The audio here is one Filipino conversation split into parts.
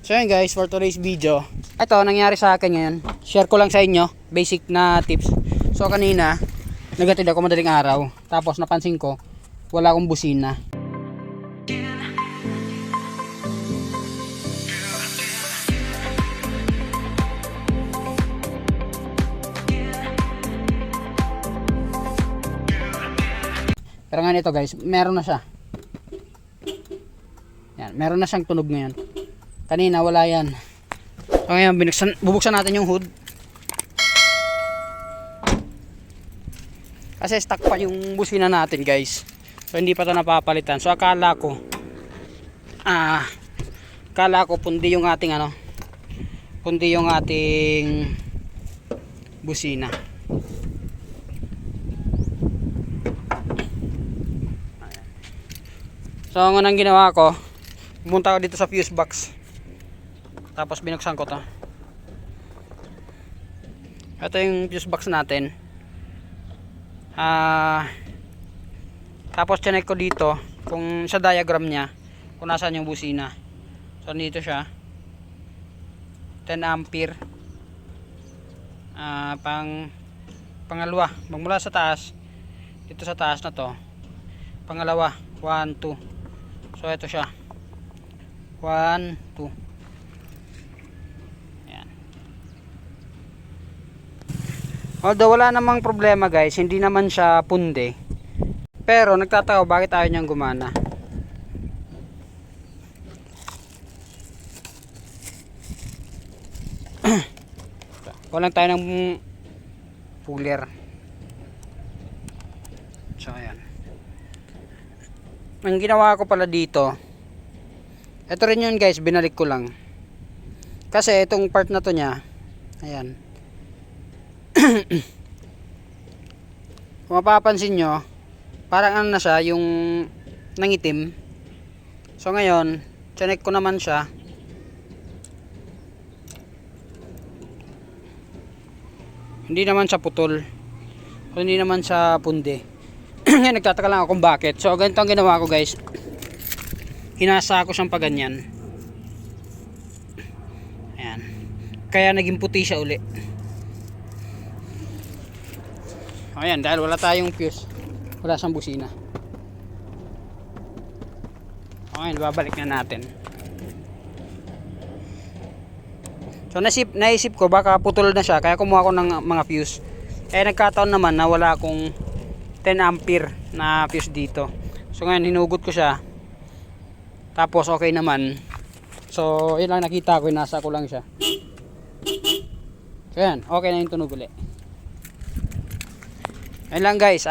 So yun guys, for today's video, ito nangyari sa akin ngayon. Share ko lang sa inyo, basic na tips. So kanina, nagatid ako madaling araw. Tapos napansin ko, wala akong busina. Pero ngayon ito guys, meron na siya. Yan, meron na siyang tunog ngayon. Kanina wala yan. So ngayon, bubuksan natin yung hood. Kasi stuck pa yung busina natin guys. So hindi pa ito napapalitan. So akala ko pundi yung ating pundi yung ating busina. So ang unang ginawa ko, pumunta ako dito sa fuse box. Tapos binuksan ko to. Ito yung fuse box natin. Tapos chinek ko dito kung sa diagram niya kung nasaan yung busina. So dito siya. 10 ampere. Pangalawa, magmula sa taas. Dito sa taas na to. Pangalawa, 1, 2. So ito siya. 1, 2. Ayan. Although wala namang problema guys, hindi naman siya punde. Pero nagtataka bakit ayaw niyang gumana. Walang tayo ng puller. So ayan. Ang ginawa ko pala dito, ito rin yun guys, binalik ko lang. Kasi itong part na to niya, ayan. Kung mapapansin nyo, parang ano na siya, yung nangitim. So ngayon, chinek ko naman siya. Hindi naman siya putol. Hindi naman siya pundi. Ngayon nagtataka lang ako kung bakit. So ganito ang ginawa ko guys. Hinasa ko siyang paganyan. Ayan. Kaya naging puti siya uli. Ayan, dahil wala tayong fuse. Wala siyang busina. Ayan, babalik na natin. So naisip ko baka putol na siya. Kaya kumuha ko ng mga fuse. Nagkataon naman na wala akong 10 ampere na fuse dito. So ngayon hinugot ko siya. Tapos okay naman. So yun lang nakita ko, nasa ko lang siya. So yan, okay na yung tunog ulit. Ayun lang guys,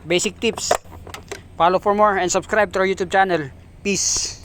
basic tips. Follow for more and subscribe to our YouTube channel. Peace.